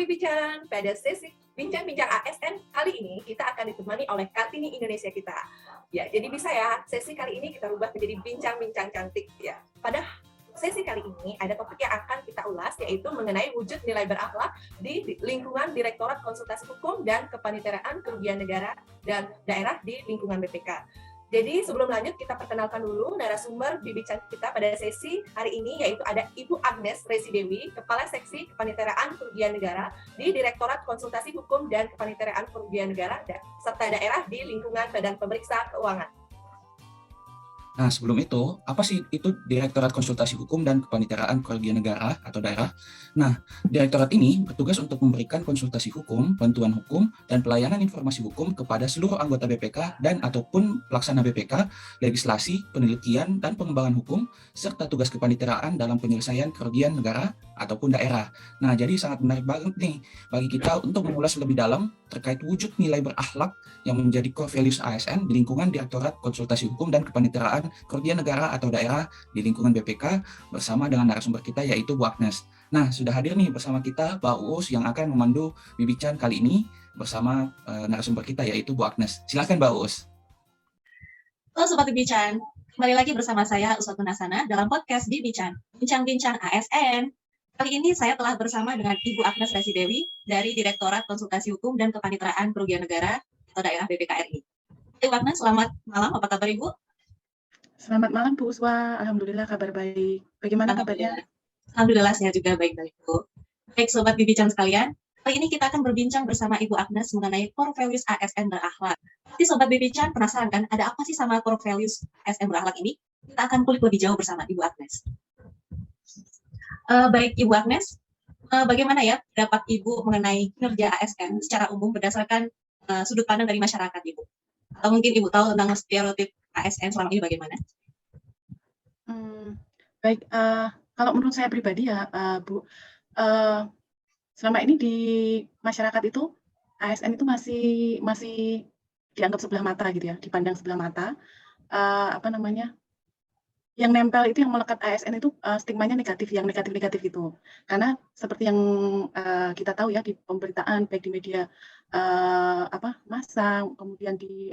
Bibi-chan, pada sesi Bincang-Bincang ASN kali ini kita akan ditemani oleh Kartini Indonesia kita. Ya, jadi bisa ya, sesi kali ini kita rubah menjadi bincang-bincang cantik ya. Pada sesi kali ini ada topik yang akan kita ulas, yaitu mengenai wujud nilai berakhlak di lingkungan Direktorat Konsultasi Hukum dan Kepaniteraan Kerugian Negara dan Daerah di lingkungan BPK. Jadi sebelum lanjut kita perkenalkan dulu narasumber Bibi-chan kita pada sesi hari ini, yaitu ada Ibu Agnes Residewi, Kepala Seksi Kepaniteraan Kerugian Negara di Direktorat Konsultasi Hukum dan Kepaniteraan Kerugian Negara serta daerah di lingkungan Badan Pemeriksa Keuangan. Nah, sebelum itu, apa sih itu Direktorat Konsultasi Hukum dan Kepaniteraan Kerugian Negara atau daerah? Nah, Direktorat ini bertugas untuk memberikan konsultasi hukum, bantuan hukum, dan pelayanan informasi hukum kepada seluruh anggota BPK dan ataupun pelaksana BPK, legislasi, penelitian, dan pengembangan hukum, serta tugas kepaniteraan dalam penyelesaian kerugian negara ataupun daerah. Nah, jadi sangat menarik banget nih bagi kita untuk mengulas lebih dalam terkait wujud nilai berakhlak yang menjadi core values ASN di lingkungan Direktorat Konsultasi Hukum dan Kepaniteraan Kerugian Negara atau daerah di lingkungan BPK bersama dengan narasumber kita yaitu Bu Agnes. Nah, sudah hadir nih bersama kita Mbak Uus yang akan memandu Bibi-chan kali ini bersama narasumber kita yaitu Bu Agnes. Silakan Mbak Uus. Halo Sobat Bibi-chan, kembali lagi bersama saya Uswatun Hasana dalam podcast Bibi-chan, Bincang-Bincang ASN. Kali ini saya telah bersama dengan Ibu Agnes Residewi dari Direktorat Konsultasi Hukum dan Kepaniteraan Kerugian Negara atau daerah BPK RI. Ibu Agnes, selamat malam, apa kabar Ibu? Selamat malam Bu Uswa, alhamdulillah kabar baik. Bagaimana kabarnya? Alhamdulillah saya juga baik-baik Bu. Baik Sobat Bibi-chan sekalian, kali ini kita akan berbincang bersama Ibu Agnes mengenai core values ASN berakhlak. Jadi Sobat Bibi-chan penasaran kan, ada apa sih sama core values ASN berakhlak ini? Kita akan kulik lebih jauh bersama Ibu Agnes. Baik Ibu Agnes, bagaimana ya pendapat Ibu mengenai kinerja ASN secara umum berdasarkan sudut pandang dari masyarakat Ibu? Atau mungkin Ibu tahu tentang stereotip ASN selama ini bagaimana? Baik, kalau menurut saya pribadi ya Bu, selama ini di masyarakat itu ASN itu masih dianggap sebelah mata gitu ya, dipandang sebelah mata. Yang nempel itu yang melekat ASN itu stigmanya negatif, yang negatif-negatif itu. Karena seperti yang kita tahu ya di pemberitaan baik di media massa, kemudian di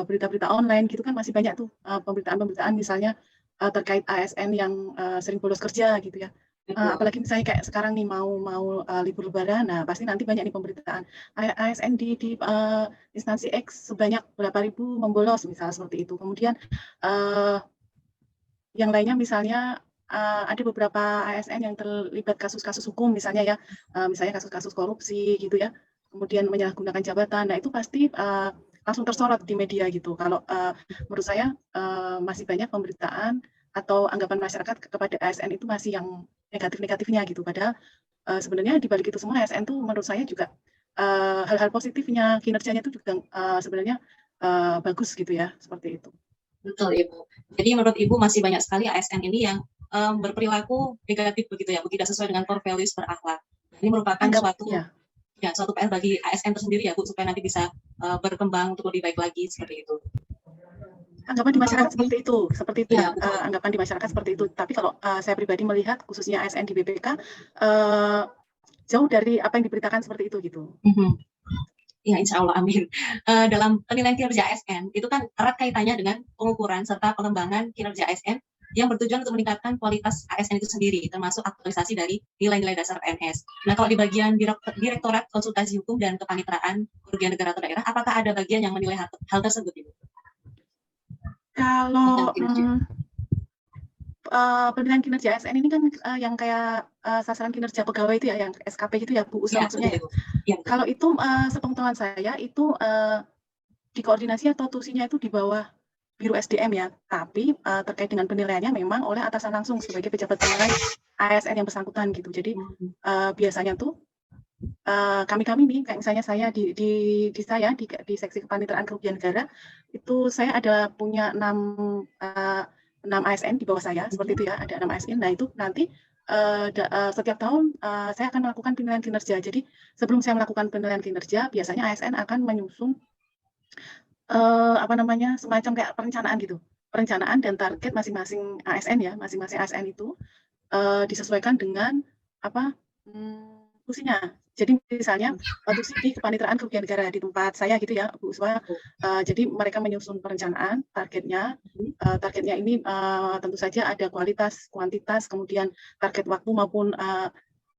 berita-berita online gitu kan masih banyak tuh pemberitaan-pemberitaan misalnya terkait ASN yang sering bolos kerja gitu ya. Apalagi misalnya kayak sekarang nih mau libur lebaran, nah pasti nanti banyak nih pemberitaan ASN di instansi X sebanyak berapa ribu membolos misalnya seperti itu. Kemudian yang lainnya misalnya ada beberapa ASN yang terlibat kasus-kasus hukum misalnya ya, misalnya kasus-kasus korupsi gitu ya, kemudian menyalahgunakan jabatan. Nah itu pasti langsung tersorot di media gitu. Kalau menurut saya masih banyak pemberitaan atau anggapan masyarakat kepada ASN itu masih yang negatif-negatifnya gitu. Padahal sebenarnya di balik itu semua ASN tuh menurut saya juga hal-hal positifnya, kinerjanya itu juga sebenarnya bagus gitu ya, seperti itu. Betul Ibu. Jadi menurut Ibu masih banyak sekali ASN ini yang berperilaku negatif begitu ya, tidak sesuai dengan core values berakhlak. Ini merupakan suatu PR bagi ASN tersendiri ya Bu, supaya nanti bisa berkembang untuk lebih baik lagi seperti itu. Anggapan di masyarakat seperti itu ya, anggapan di masyarakat seperti itu. Tapi kalau saya pribadi melihat khususnya ASN di BPK jauh dari apa yang diberitakan seperti itu gitu. Ya, insya Allah, amin. Dalam penilaian kinerja ASN, itu kan erat kaitannya dengan pengukuran serta pengembangan kinerja ASN yang bertujuan untuk meningkatkan kualitas ASN itu sendiri, termasuk aktualisasi dari nilai-nilai dasar PNS. Nah, kalau di bagian Direktorat Konsultasi Hukum dan Kepaniteraan Kerugian Negara atau daerah, apakah ada bagian yang menilai hal tersebut, Ibu? Kalau penilaian kinerja ASN ini kan yang kayak sasaran kinerja pegawai itu ya, yang SKP itu ya Bu Usa maksudnya ya. Kalau itu sepengetahuan saya itu dikoordinasi atau tusinya itu di bawah Biro SDM ya, tapi terkait dengan penilaiannya memang oleh atasan langsung sebagai pejabat penilai ASN yang bersangkutan gitu. Jadi biasanya tuh kami nih, kayak misalnya saya di seksi kepaniteraan kerugian negara itu saya ada punya 6 ASN di bawah saya, seperti itu ya, ada 6 ASN. Nah itu nanti setiap tahun saya akan melakukan penilaian kinerja. Jadi sebelum saya melakukan penilaian kinerja, biasanya ASN akan menyusun semacam kayak perencanaan gitu, perencanaan dan target masing-masing ASN ya, masing-masing ASN itu disesuaikan dengan tusinya. Jadi misalnya tusi di kepaniteraan kerugian negara di tempat saya gitu ya, Bu Uswa. Jadi mereka menyusun perencanaan targetnya. Targetnya ini tentu saja ada kualitas, kuantitas, kemudian target waktu maupun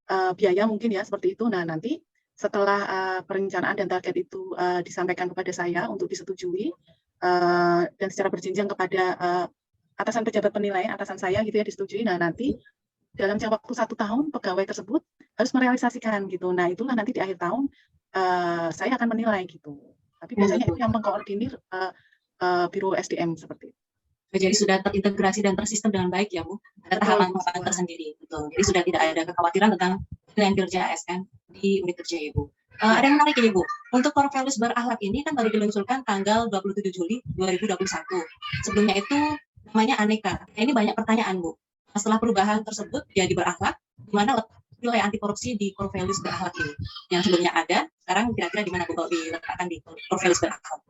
biaya mungkin ya seperti itu. Nah nanti setelah perencanaan dan target itu disampaikan kepada saya untuk disetujui dan secara berjenjang kepada atasan pejabat penilai, atasan saya gitu ya disetujui. Nah nanti dalam jangka waktu 1 tahun pegawai tersebut harus merealisasikan gitu. Nah itulah nanti di akhir tahun saya akan menilai gitu. Tapi biasanya itu yang mengkoordinir Biro SDM seperti itu. Jadi sudah terintegrasi dan tersistem dengan baik ya Bu. Ada tahapan tersendiri, betul. Jadi sudah tidak ada kekhawatiran tentang penilaian kinerja ASN di unit kerja Ibu. Ada yang menarik ini Bu. Untuk core values berakhlak ini kan baru diluncurkan tanggal 27 Juli 2021. Sebelumnya itu namanya aneka. Ini banyak pertanyaan Bu. Setelah perubahan tersebut jadi berakhlak, di mana letak nilai anti korupsi di core values berakhlak ini? Yang sebelumnya ada, sekarang kira-kira di mana Bu kalau diletakkan di core values berakhlak?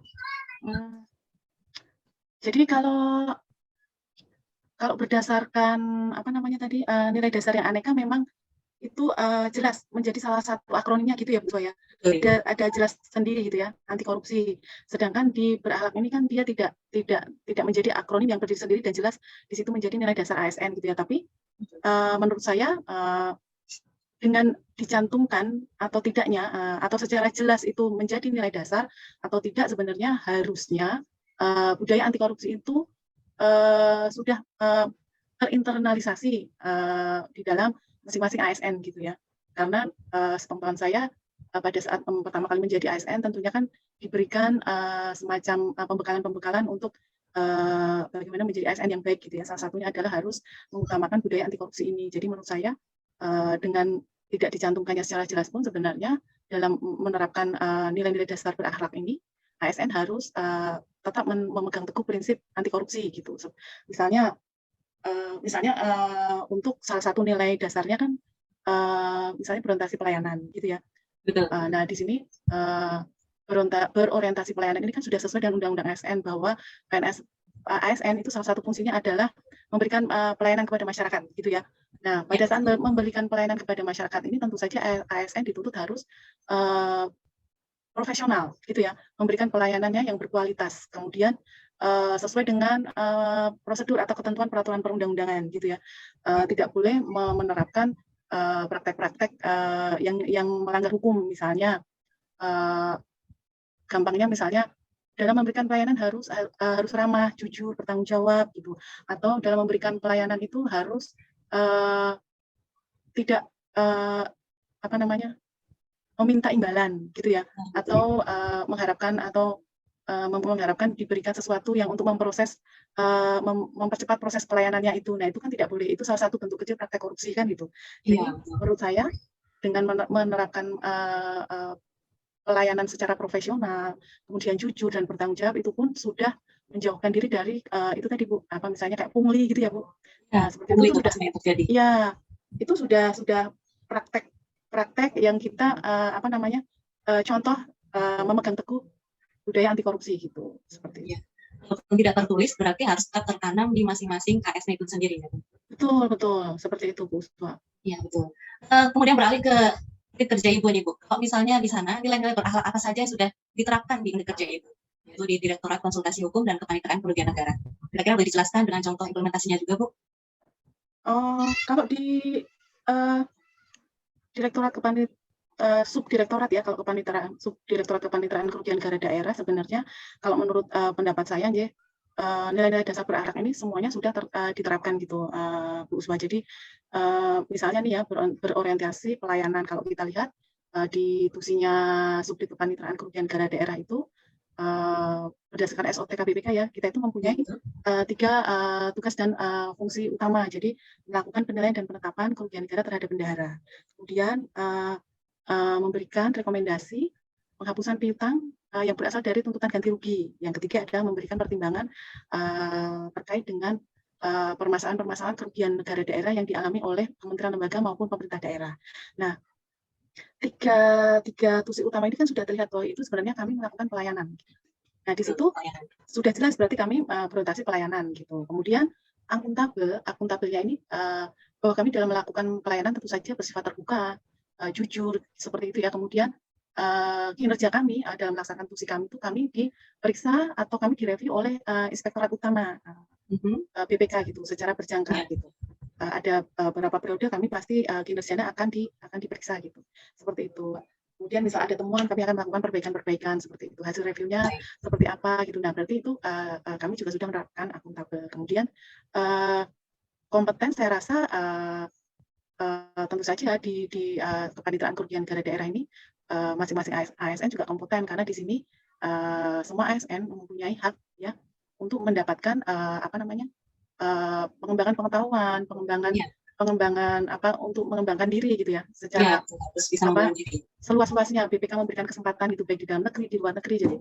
Jadi kalau berdasarkan apa namanya tadi nilai dasar yang aneka memang itu jelas menjadi salah satu akronimnya gitu ya Bu ya. Ada jelas sendiri gitu ya, anti korupsi. Sedangkan di berakhlak ini kan dia tidak menjadi akronim yang berdiri sendiri dan jelas di situ menjadi nilai dasar ASN gitu ya. Tapi menurut saya dengan dicantumkan atau tidaknya atau secara jelas itu menjadi nilai dasar atau tidak sebenarnya harusnya budaya anti korupsi itu sudah terinternalisasi di dalam masing-masing ASN gitu ya. Karena sepengetahuan saya pada saat pertama kali menjadi ASN tentunya kan diberikan semacam pembekalan-pembekalan untuk bagaimana menjadi ASN yang baik gitu ya. Salah satunya adalah harus mengutamakan budaya anti korupsi ini. Jadi menurut saya dengan tidak dicantumkannya secara jelas pun sebenarnya dalam menerapkan nilai-nilai dasar berakhlak ini ASN harus tetap memegang teguh prinsip anti korupsi gitu. Misalnya untuk salah satu nilai dasarnya kan misalnya berorientasi pelayanan gitu ya. Nah di sini berorientasi pelayanan ini kan sudah sesuai dengan Undang-Undang ASN bahwa ASN itu salah satu fungsinya adalah memberikan pelayanan kepada masyarakat gitu ya. Nah pada saat memberikan pelayanan kepada masyarakat ini tentu saja ASN dituntut harus profesional gitu ya, memberikan pelayanannya yang berkualitas, kemudian sesuai dengan prosedur atau ketentuan peraturan perundang-undangan gitu ya. Tidak boleh menerapkan praktek-praktek yang melanggar hukum, misalnya gampangnya misalnya dalam memberikan pelayanan harus ramah, jujur, bertanggung jawab gitu, atau dalam memberikan pelayanan itu harus tidak meminta imbalan gitu ya, atau mengharapkan diberikan sesuatu yang untuk mempercepat proses pelayanannya itu. Nah itu kan tidak boleh, itu salah satu bentuk kecil praktek korupsi kan gitu. Jadi menurut saya dengan menerapkan pelayanan secara profesional, kemudian jujur dan bertanggung jawab, itu pun sudah menjauhkan diri dari itu tadi Bu, misalnya kayak pungli gitu ya Bu. Nah seperti itu sudah terjadi. Ya itu sudah praktek yang kita contoh memegang teguh budaya anti korupsi gitu, seperti itu. Walaupun tidak tertulis berarti harus tetap tertanam di masing-masing KSN itu sendiri ya. Betul seperti itu Bu. Iya betul. Kemudian beralih ke unit kerja Ibu nih Bu. Kalau misalnya di sana nilai-nilai berakhlak apa saja yang sudah diterapkan di unit kerja Ibu, yaitu di Direktorat Konsultasi Hukum dan Kepaniteraan Kerugian Negara. Kira-kira boleh dijelaskan dengan contoh implementasinya juga Bu? Kalau di subdirektorat ya, kalau subdirektorat kepaniteraan kerugian negara daerah, sebenarnya kalau menurut pendapat saya nilai-nilai dasar berakhlak ini semuanya sudah diterapkan gitu Bu Uswa. Jadi misalnya nih ya, berorientasi pelayanan, kalau kita lihat di tusinya subdit kepaniteraan kerugian negara daerah itu berdasarkan SOTK BPK ya, kita itu mempunyai 3 tugas dan fungsi utama. Jadi melakukan penilaian dan penetapan kerugian negara terhadap bendahara. Kemudian memberikan rekomendasi penghapusan piutang yang berasal dari tuntutan ganti rugi. Yang ketiga adalah memberikan pertimbangan terkait dengan permasalahan-permasalahan kerugian negara daerah yang dialami oleh kementerian lembaga maupun pemerintah daerah. Nah, tiga tusi utama ini kan sudah terlihat bahwa itu sebenarnya kami melakukan pelayanan. Nah di situ sudah jelas berarti kami berorientasi pelayanan gitu. Kemudian akuntabelnya ini bahwa kami dalam melakukan pelayanan tentu saja bersifat terbuka, jujur seperti itu ya. Kemudian kinerja kami dalam melaksanakan tugas kami itu kami diperiksa atau kami direview oleh Inspektorat Utama BPK gitu secara berjangka gitu. Ada beberapa periode kami pasti kinerjanya akan diperiksa gitu. Seperti itu. Kemudian misal ada temuan kami akan melakukan perbaikan-perbaikan seperti itu. Hasil reviewnya seperti apa gitu. Nah, berarti itu kami juga sudah menerapkan akuntabel. Kemudian kompeten saya rasa tentu saja di kepanitiaan kerugian negara daerah ini masing-masing ASN juga kompeten karena di sini semua ASN mempunyai hak ya untuk mendapatkan pengembangan pengetahuan, pengembangan untuk mengembangkan diri gitu ya secara seluas-luasnya. BPK memberikan kesempatan itu baik di dalam negeri, di luar negeri. Jadi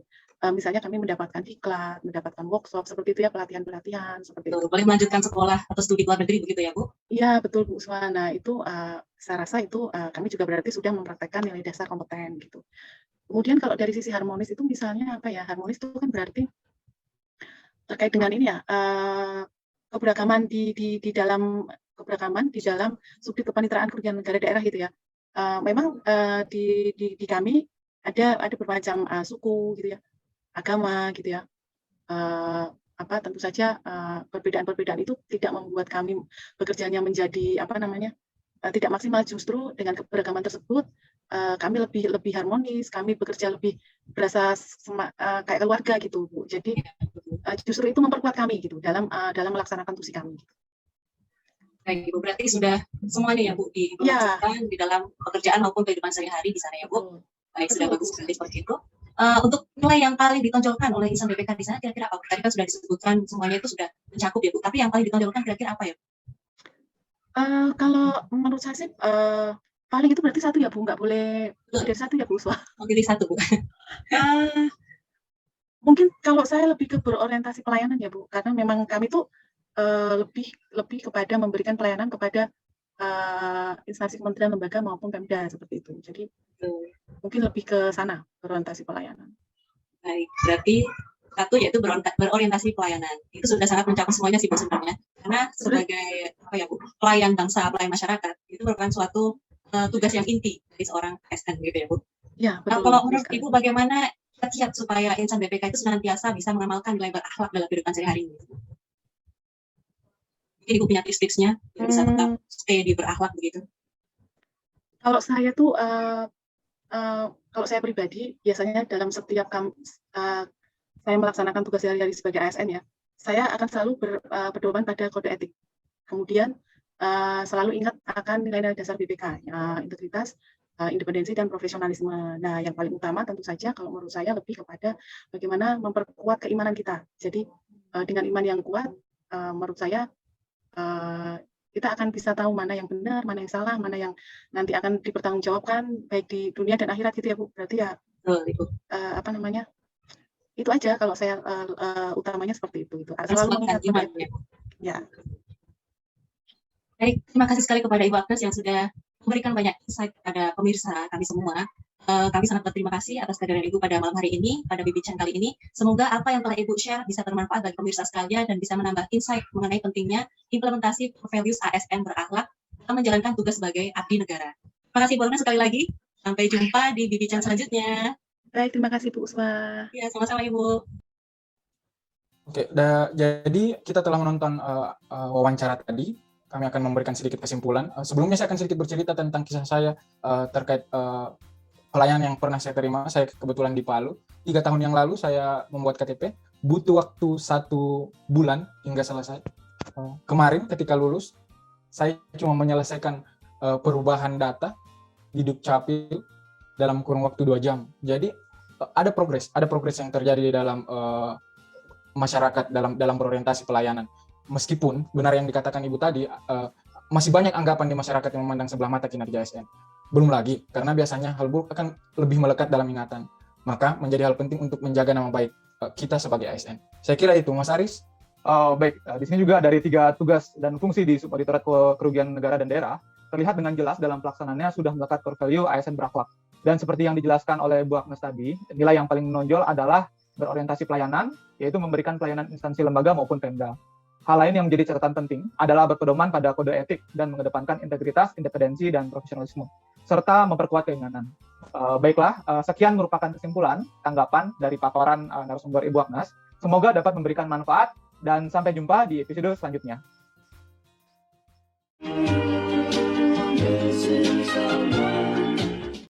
misalnya kami mendapatkan diklat, mendapatkan workshop seperti itu ya, pelatihan-pelatihan seperti itu. Boleh melanjutkan sekolah atau studi luar negeri begitu ya, Bu? Iya, betul Bu Usma. Nah, itu saya rasa itu kami juga berarti sudah mempraktekkan nilai dasar kompeten gitu. Kemudian kalau dari sisi harmonis itu misalnya apa ya? Harmonis itu kan berarti terkait dengan ini ya, keberagaman di dalam subdit kepaniteraan kerugian negara daerah gitu ya. Memang di kami ada bermacam suku gitu ya, agama gitu ya. Tentu saja perbedaan-perbedaan itu tidak membuat kami bekerjanya menjadi tidak maksimal. Justru dengan keberagaman tersebut kami lebih harmonis, kami bekerja lebih berasa kayak keluarga gitu, Bu. Jadi justru itu memperkuat kami gitu dalam melaksanakan tugas kami. Baik, Ibu, berarti sudah semuanya ya, Bu, diperlukan di dalam pekerjaan maupun kehidupan sehari-hari di sana ya, Bu. Baik, sudah bagus sekali seperti itu. Untuk nilai yang paling ditonjolkan oleh insan BPK di sana kira-kira apa? Tadi kan sudah disebutkan semuanya itu sudah mencakup ya, Bu. Tapi yang paling ditonjolkan kira-kira apa ya? Kalau menurut saya sih paling itu berarti 1 ya, Bu. Nggak boleh dari 1 ya, Bu Uswa. Pilih 1, Bu. Mungkin kalau saya lebih ke berorientasi pelayanan ya, Bu. Karena memang kami tuh lebih kepada memberikan pelayanan kepada instansi kementerian, lembaga maupun Pemda seperti itu. Jadi mungkin lebih ke sana berorientasi pelayanan. Baik, berarti 1 yaitu berorientasi pelayanan. Itu sudah sangat mencakup semuanya sih, Bu, sebenarnya. Karena sebagai Bu, pelayan bangsa, pelayan masyarakat itu merupakan suatu tugas yang inti dari seorang ASN gitu ya, Bu. Ya, betul. Kalau menurut Ibu bagaimana kiat supaya insan BPK itu senantiasa bisa mengamalkan nilai berakhlak dalam kehidupan sehari-hari? Ibu punya tips-tipsnya bisa tetap stay di berakhlak begitu? Kalau saya tuh kalau saya pribadi biasanya dalam setiap saya melaksanakan tugas sehari-hari sebagai ASN ya, saya akan selalu berpedoman pada kode etik. Kemudian selalu ingat akan nilai-nilai dasar BPK, integritas, independensi dan profesionalisme. Nah, yang paling utama tentu saja kalau menurut saya lebih kepada bagaimana memperkuat keimanan kita. Jadi dengan iman yang kuat, menurut saya kita akan bisa tahu mana yang benar, mana yang salah, mana yang nanti akan dipertanggungjawabkan baik di dunia dan akhirat gitu ya, Bu. Berarti ya itu aja kalau saya utamanya seperti itu. Selalu mengingat ya. Baik, terima kasih sekali kepada Ibu Agnes yang sudah memberikan banyak insight kepada pemirsa kami semua. Kami sangat berterima kasih atas kehadiran Ibu pada malam hari ini, pada Bibican kali ini. Semoga apa yang telah Ibu share bisa bermanfaat bagi pemirsa sekalian dan bisa menambah insight mengenai pentingnya implementasi values ASN berakhlak dalam menjalankan tugas sebagai abdi negara. Terima kasih Bu Agnes sekali lagi. Sampai jumpa di Bibican selanjutnya. Baik, terima kasih Bu Usma. Ya, sama-sama Ibu. Oke, jadi kita telah menonton wawancara tadi. Kami akan memberikan sedikit kesimpulan. Sebelumnya saya akan sedikit bercerita tentang kisah saya terkait pelayanan yang pernah saya terima. Saya kebetulan di Palu. 3 tahun yang lalu saya membuat KTP. Butuh waktu 1 bulan hingga selesai. Kemarin ketika lulus, saya cuma menyelesaikan perubahan data di Dukcapil dalam kurun waktu 2 jam. Jadi ada progres yang terjadi di dalam masyarakat dalam berorientasi pelayanan. Meskipun benar yang dikatakan Ibu tadi, masih banyak anggapan di masyarakat yang memandang sebelah mata kinerja ASN. Belum lagi, karena biasanya hal buruk akan lebih melekat dalam ingatan. Maka menjadi hal penting untuk menjaga nama baik kita sebagai ASN. Saya kira itu, Mas Aris. Baik, di sini juga dari 3 tugas dan fungsi di Subauditor Kerugian Negara dan Daerah, terlihat dengan jelas dalam pelaksanaannya sudah melekat core value ASN berakhlak. Dan seperti yang dijelaskan oleh Bu Agnes tadi, nilai yang paling menonjol adalah berorientasi pelayanan, yaitu memberikan pelayanan instansi lembaga maupun Pemda. Hal lain yang menjadi catatan penting adalah berpedoman pada kode etik dan mengedepankan integritas, independensi, dan profesionalisme. serta memperkuat keinginan. Baiklah, sekian merupakan kesimpulan, tanggapan dari paparan narasumber Ibu Agnes. Semoga dapat memberikan manfaat dan sampai jumpa di episode selanjutnya.